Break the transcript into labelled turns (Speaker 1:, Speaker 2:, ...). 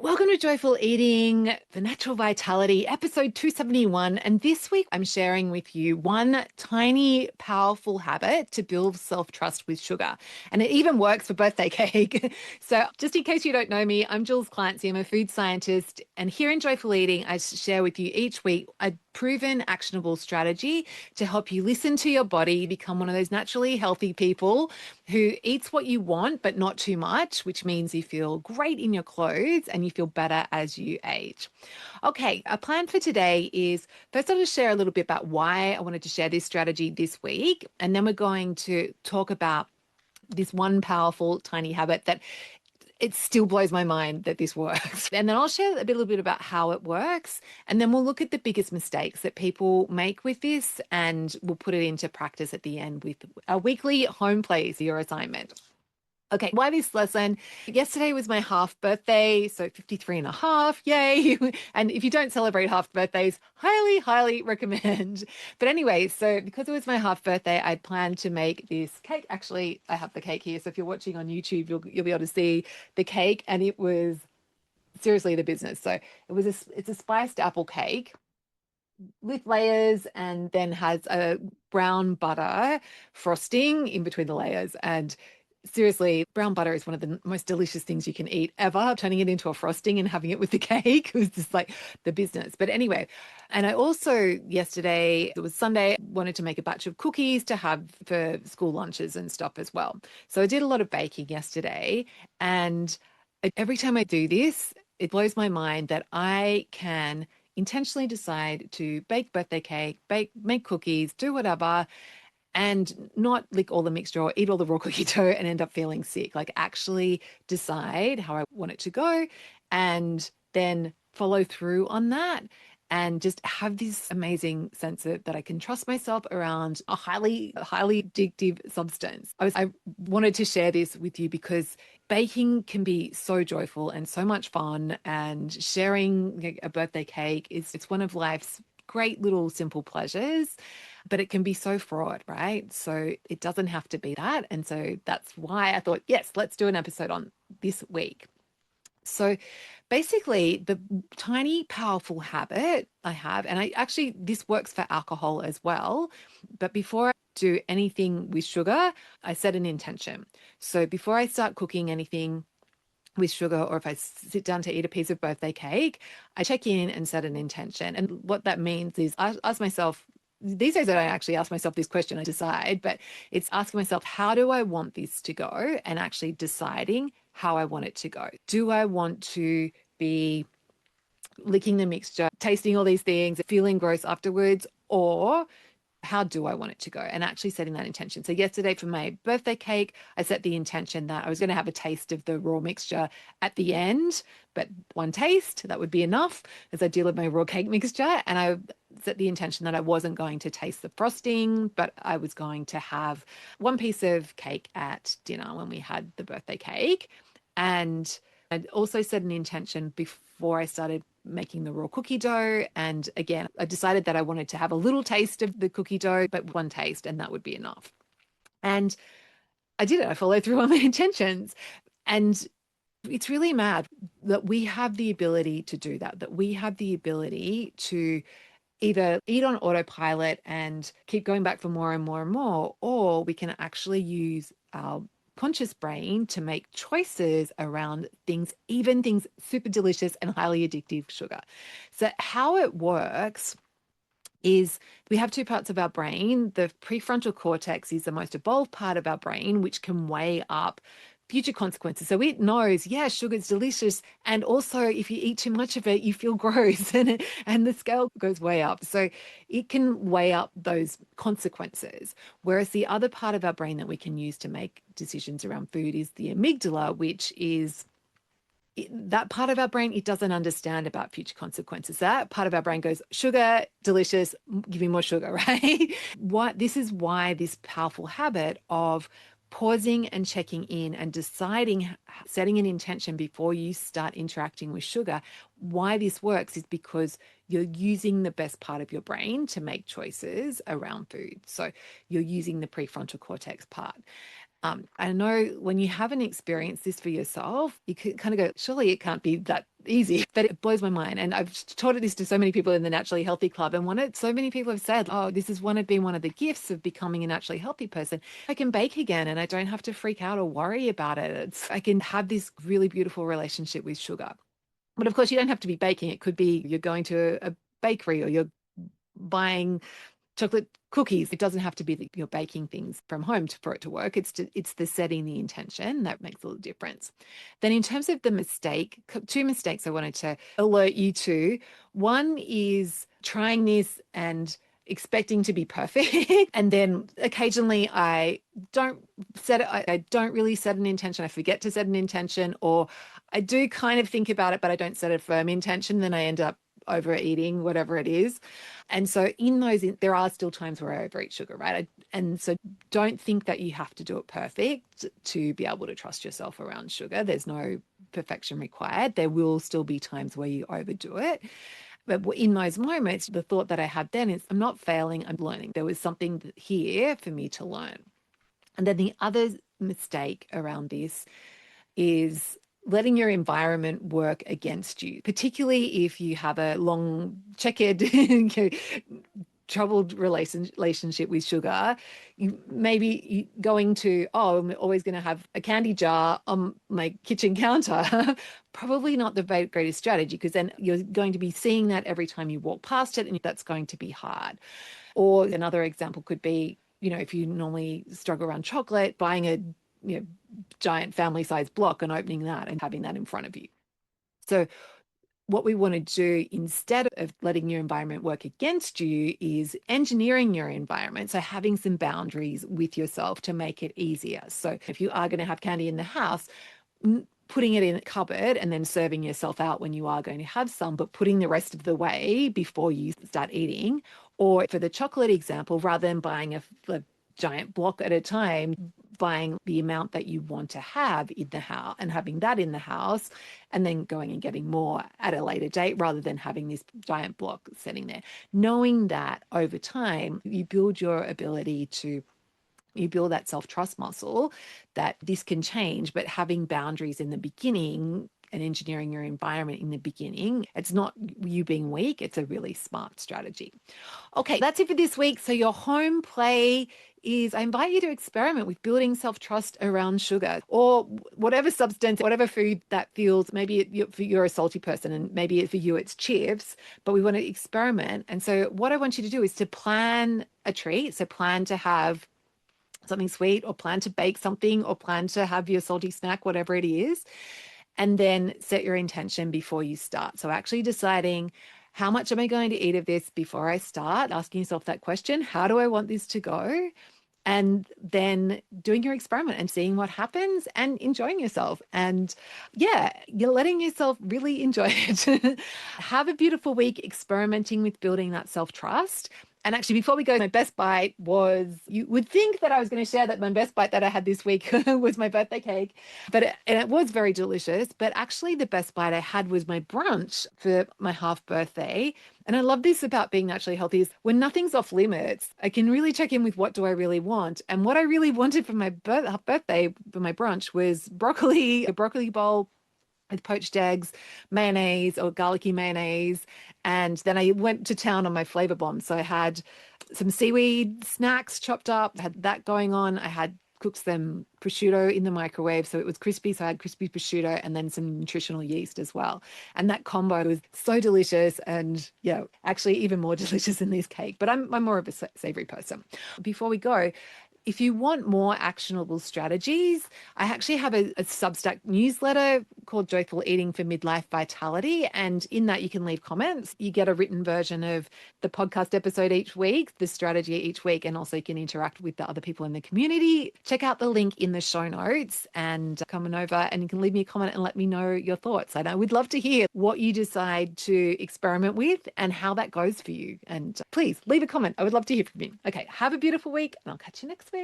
Speaker 1: Welcome to Joyful Eating for Natural Vitality, episode 271. And this week, I'm sharing with you one tiny, powerful habit to build self trust with sugar. And it even works for birthday cake. So, just in case you don't know me, I'm Jules Clancy. I'm a food scientist. And here in Joyful Eating, I share with you each week a proven, actionable strategy to help you listen to your body, become one of those naturally healthy people who eats what you want, but not too much, which means you feel great in your clothes and you feel better as you age. Okay, our plan for today is first, I'll just share a little bit about why I wanted to share this strategy this week. And then we're going to talk about this one powerful tiny habit that it still blows my mind that this works. And then I'll share a little bit about how it works. And then we'll look at the biggest mistakes that people make with this, and we'll put it into practice at the end with a weekly home plays, your assignment. Okay, why this lesson? Yesterday was my half birthday, so 53 and a half, yay. And if you don't celebrate half birthdays, highly, highly recommend. But anyway, so because it was my half birthday, I planned to make this cake. Actually, I have the cake here. So if you're watching on YouTube, you'll be able to see the cake. And it was seriously the business. So it's a spiced apple cake with layers and then has a brown butter frosting in between the layers. And seriously, brown butter is one of the most delicious things you can eat ever. Turning it into a frosting and having it with the cake was just like the business. But anyway, and I also yesterday, it was Sunday, wanted to make a batch of cookies to have for school lunches and stuff as well. So I did a lot of baking yesterday. And every time I do this, it blows my mind that I can intentionally decide to bake birthday cake, make cookies, do whatever, and not lick all the mixture or eat all the raw cookie dough and end up feeling sick. Like actually decide how I want it to go and then follow through on that and just have this amazing sense that I can trust myself around a highly, highly addictive substance. I wanted to share this with you because baking can be so joyful and so much fun, and sharing a birthday cake it's one of life's great little simple pleasures, but it can be so fraught, right? So it doesn't have to be that. And so that's why I thought, yes, let's do an episode on this week. So basically, the tiny, powerful habit I have, and this works for alcohol as well. But before I do anything with sugar, I set an intention. So before I start cooking anything with sugar, or if I sit down to eat a piece of birthday cake, I check in and set an intention. And what that means is I ask myself, these days I don't actually ask myself this question, I decide, but it's asking myself, how do I want this to go? And actually deciding how I want it to go. Do I want to be licking the mixture, tasting all these things, feeling gross afterwards, or how do I want it to go? And actually setting that intention. So yesterday for my birthday cake, I set the intention that I was going to have a taste of the raw mixture at the end, but one taste, that would be enough as I deal with my raw cake mixture. And I set the intention that I wasn't going to taste the frosting, but I was going to have one piece of cake at dinner when we had the birthday cake. And I'd also set an intention before I started making the raw cookie dough. And again, I decided that I wanted to have a little taste of the cookie dough, but one taste, and that would be enough. And I did it. I followed through on my intentions. And it's really mad that we have the ability to do that, that we have the ability to either eat on autopilot and keep going back for more and more and more, or we can actually use our conscious brain to make choices around things, even things super delicious and highly addictive sugar. So how it works is we have two parts of our brain. The prefrontal cortex is the most evolved part of our brain, which can weigh up future consequences. So it knows, yeah, sugar's delicious. And also, if you eat too much of it, you feel gross and the scale goes way up. So it can weigh up those consequences. Whereas the other part of our brain that we can use to make decisions around food is the amygdala, which is that part of our brain, it doesn't understand about future consequences. That part of our brain goes, sugar, delicious, give me more sugar, right? This is why this powerful habit of pausing and checking in and deciding, setting an intention before you start interacting with sugar, why this works is because you're using the best part of your brain to make choices around food. So you're using the prefrontal cortex part. I know when you haven't experienced this for yourself, you can kind of go, surely it can't be that easy. But it blows my mind. And I've taught this to so many people in the Naturally Healthy Club. And so many people have said, oh, this is been one of the gifts of becoming a naturally healthy person. I can bake again and I don't have to freak out or worry about it. I can have this really beautiful relationship with sugar. But of course, you don't have to be baking. It could be you're going to a bakery or you're buying chocolate cookies. It doesn't have to be that you're baking things from home for it to work. It's the setting the intention that makes all the difference. Then in terms of the mistake, two mistakes I wanted to alert you to. One is trying this and expecting to be perfect. And then occasionally I don't I don't really set an intention. I forget to set an intention, or I do kind of think about it, but I don't set a firm intention. Then I end up overeating, whatever it is. And so there are still times where I overeat sugar, right? And so don't think that you have to do it perfect to be able to trust yourself around sugar. There's no perfection required. There will still be times where you overdo it. But in those moments, the thought that I had then is, I'm not failing, I'm learning. There was something here for me to learn. And then the other mistake around this is letting your environment work against you, particularly if you have a long checkered troubled relationship with sugar. Going to, oh, I'm always going to have a candy jar on my kitchen counter. Probably not the greatest strategy, because then you're going to be seeing that every time you walk past it, and that's going to be hard. Or another example could be, if you normally struggle around chocolate, buying a giant family-sized block and opening that and having that in front of you. So what we want to do, instead of letting your environment work against you, is engineering your environment. So having some boundaries with yourself to make it easier. So if you are going to have candy in the house, putting it in a cupboard and then serving yourself out when you are going to have some, but putting the rest of the way before you start eating. Or for the chocolate example, rather than buying a giant block at a time, buying the amount that you want to have in the house and having that in the house, and then going and getting more at a later date, rather than having this giant block sitting there. Knowing that over time, you build your ability to you build that self-trust muscle that this can change, but having boundaries in the beginning and engineering your environment in the beginning, it's not you being weak, it's a really smart strategy. Okay, that's it for this week. So your home play is, I invite you to experiment with building self-trust around sugar, or whatever substance, whatever food that feels, maybe you're a salty person and maybe for you it's chips, but we want to experiment. And so what I want you to do is to plan a treat. So plan to have something sweet, or plan to bake something, or plan to have your salty snack, whatever it is. And then set your intention before you start. So actually deciding, how much am I going to eat of this before I start? Asking yourself that question, how do I want this to go? And then doing your experiment and seeing what happens and enjoying yourself. And yeah, you're letting yourself really enjoy it. Have a beautiful week experimenting with building that self-trust. And actually, before we go, my best bite was, you would think that I was going to share that my best bite that I had this week was my birthday cake, and it was very delicious. But actually, the best bite I had was my brunch for my half birthday. And I love this about being naturally healthy, is when nothing's off limits, I can really check in with what do I really want. And what I really wanted for my birthday, for my brunch, was a broccoli bowl with poached eggs, mayonnaise or garlicky mayonnaise. And then I went to town on my flavor bomb. So I had some seaweed snacks chopped up, had that going on. I had cooked some prosciutto in the microwave, so it was crispy. So I had crispy prosciutto and then some nutritional yeast as well. And that combo was so delicious, and yeah, actually even more delicious than this cake. But I'm more of a savory person. Before we go, if you want more actionable strategies, I actually have a Substack newsletter called Joyful Eating for Midlife Vitality. And in that, you can leave comments. You get a written version of the podcast episode each week, the strategy each week, and also you can interact with the other people in the community. Check out the link in the show notes and come on over, and you can leave me a comment and let me know your thoughts. And I would love to hear what you decide to experiment with and how that goes for you. And please leave a comment. I would love to hear from you. Okay, have a beautiful week, and I'll catch you next week.